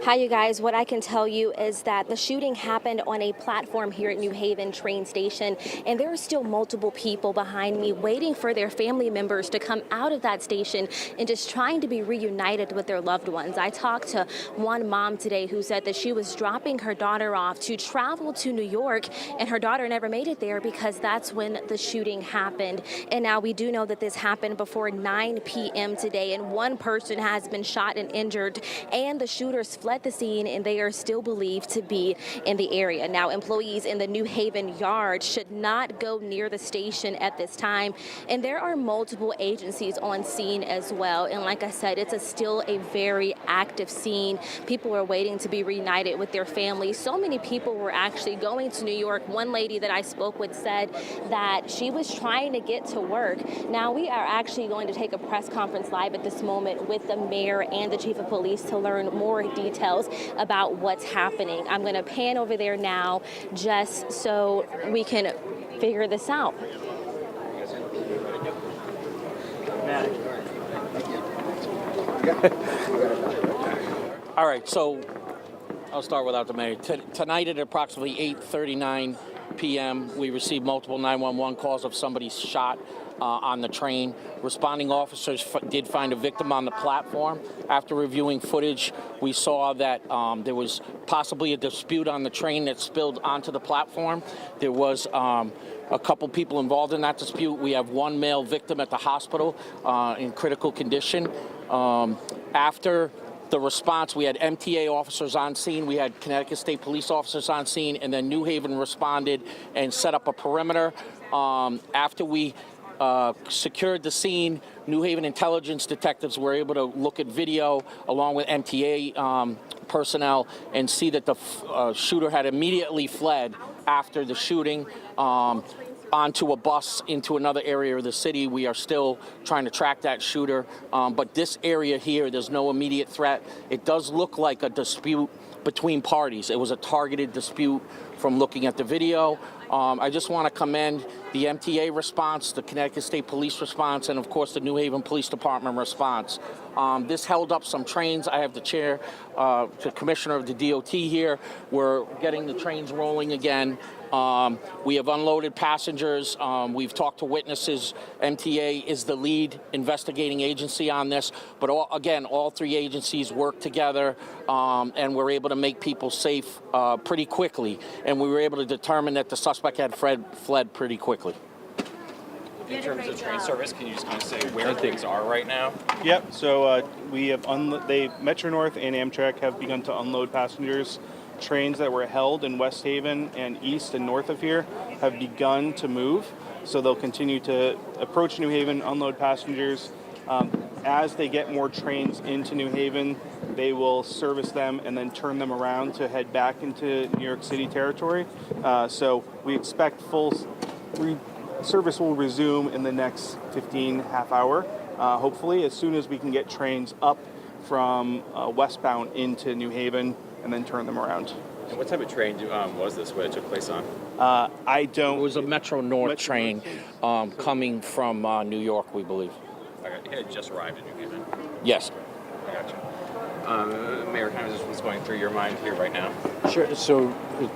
Hi, you guys. What I can tell you is that the shooting happened on a platform here at New Haven train station, and there are still multiple people behind me waiting for their family members to come out of that station and just trying to be reunited with their loved ones. I talked to one mom today who said that she was dropping her daughter off to travel to New York, and her daughter never made it there because that's when the shooting happened. And now we do know that this happened before 9 p.m. today, and one person has been shot and injured, and the shooters fled the scene, and they are still believed to be in the area. Now, employees in the New Haven yard should not go near the station at this time, and there are multiple agencies on scene as well. And like I said, it's still a very active scene. People are waiting to be reunited with their families. So many people were actually going to New York. One lady that I spoke with said that she was trying to get to work. Now, we are actually going to take a press conference live at this moment with the mayor and the chief of police to learn more details about what's happening. I'm going to pan over there now just so we can figure this out. All right, so I'll start without the mayor. Tonight at approximately 8:39 p.m., we received multiple 911 calls of somebody shot on the train. Responding officers did find a victim on the platform. After reviewing footage, we saw that there was possibly a dispute on the train that spilled onto the platform. There was a couple people involved in that dispute. We have one male victim at the hospital in critical condition. After the response, we had MTA officers on scene, we had Connecticut State Police officers on scene, and then New Haven responded and set up a perimeter. After we secured the scene, New Haven intelligence detectives were able to look at video along with MTA personnel and see that the shooter had immediately fled after the shooting onto a bus into another area of the city. We are still trying to track that shooter, but this area here, there's no immediate threat. It does look like a dispute between parties. It was a targeted dispute from looking at the video. I just want to commend the MTA response, the Connecticut State Police response, and of course the New Haven Police Department response. This held up some trains. I have the chair, the commissioner of the DOT here. We're getting the trains rolling again. We have unloaded passengers. We've talked to witnesses. MTA is the lead investigating agency on this. But all three agencies work together, and we're able to make people safe pretty quickly. And we were able to determine that the suspect had fled pretty quickly. In terms of train service, can you just kind of say where things are right now? Yep. So we have Metro North and Amtrak have begun to unload passengers. Trains that were held in West Haven and east and north of here have begun to move. So they'll continue to approach New Haven, unload passengers. As they get more trains into New Haven, they will service them and then turn them around to head back into New York City territory. So we expect full service will resume in the next 15 half hour, hopefully, as soon as we can get trains up from westbound into New Haven and then turn them around. And what type of train was this what it took place on? I don't... It was a Metro North train coming from New York, we believe. Okay, it had just arrived in New Haven. Yes. I got you. Mayor, kind of just what's going through your mind here right now? Sure. So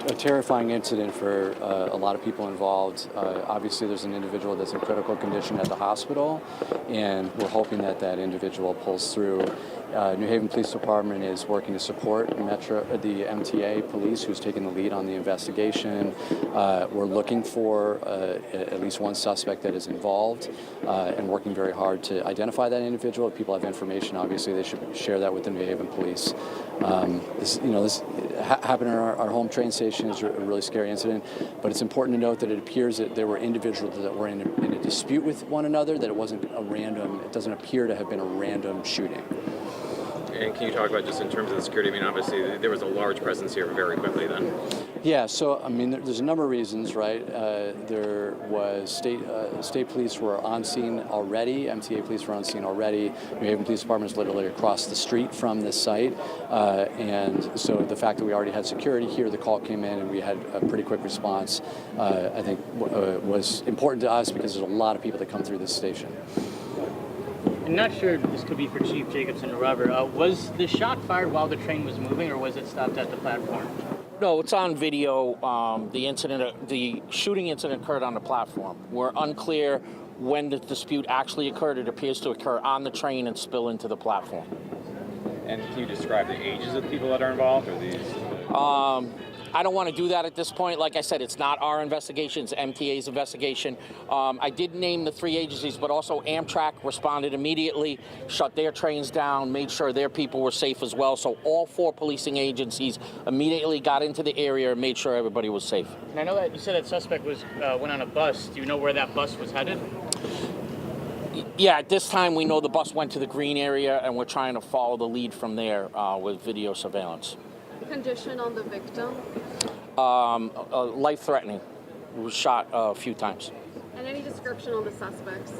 a terrifying incident for a lot of people involved. Obviously, there's an individual that's in critical condition at the hospital, and we're hoping that that individual pulls through. New Haven Police Department is working to support the MTA police, who's taking the lead on the investigation. We're looking for at least one suspect that is involved, and working very hard to identify that individual. If people have information, obviously they should share that with the New Haven police. This happened in our home train station. Is a really scary incident, but it's important to note that it appears that there were individuals that were in a dispute with one another, that it wasn't a random, it doesn't appear to have been a random shooting. And can you talk about just in terms of the security? I mean, obviously there was a large presence here very quickly then. Yeah, so I mean, there's a number of reasons, right? There was state police were on scene already. MTA police were on scene already. New Haven Police Department is literally across the street from this site, and so the fact that we already had security here, the call came in, and we had a pretty quick response. I think was important to us because there's a lot of people that come through this station. I'm not sure this could be for Chief Jacobson or Robert. Was the shot fired while the train was moving, or was it stopped at the platform? No, it's on video. The shooting incident occurred on the platform. We're unclear when the dispute actually occurred. It appears to occur on the train and spill into the platform. And can you describe the ages of the people that are involved, or these? I don't want to do that at this point. Like I said, it's not our investigation, it's MTA's investigation. I did name the 3 agencies, but also Amtrak responded immediately, shut their trains down, made sure their people were safe as well. So all 4 policing agencies immediately got into the area and made sure everybody was safe. And I know that you said that suspect went on a bus. Do you know where that bus was headed? Yeah, at this time we know the bus went to the green area, and we're trying to follow the lead from there with video surveillance. Condition on the victim? Life-threatening. Was shot a few times. And any description on the suspects?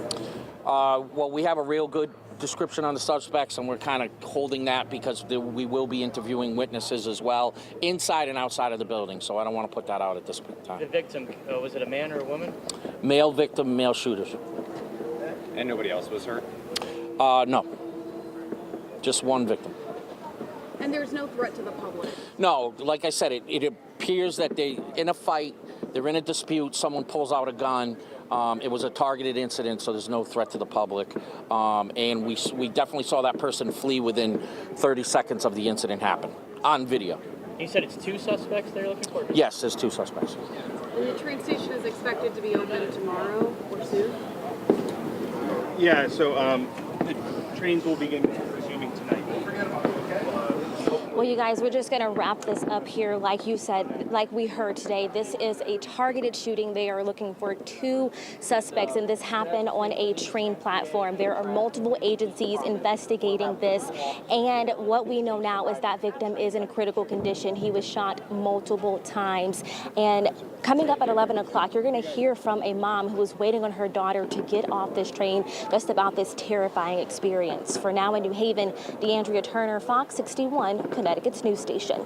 Well, we have a real good description on the suspects, and we're kind of holding that because we will be interviewing witnesses as well, inside and outside of the building, so I don't want to put that out at this point in The time. victim, was it a man or a woman? Male victim, male shooters. And nobody else was hurt? No. Just one victim. And there's no threat to the public? No, like I said, it appears that in a fight, they're in a dispute, someone pulls out a gun. It was a targeted incident, so there's no threat to the public. And we definitely saw that person flee within 30 seconds of the incident happen, on video. You said it's 2 suspects they're looking for? Yes, there's 2 suspects. And the train station is expected to be open tomorrow or soon? Yeah, so the trains will begin resuming tonight. Well, you guys, we're just going to wrap this up here. Like you said, like we heard today, this is a targeted shooting. They are looking for 2 suspects, and this happened on a train platform. There are multiple agencies investigating this, and what we know now is that victim is in critical condition. He was shot multiple times. And coming up at 11 o'clock, you're going to hear from a mom who was waiting on her daughter to get off this train just about this terrifying experience. For now in New Haven, DeAndrea Turner, Fox 61, Connecticut's news station.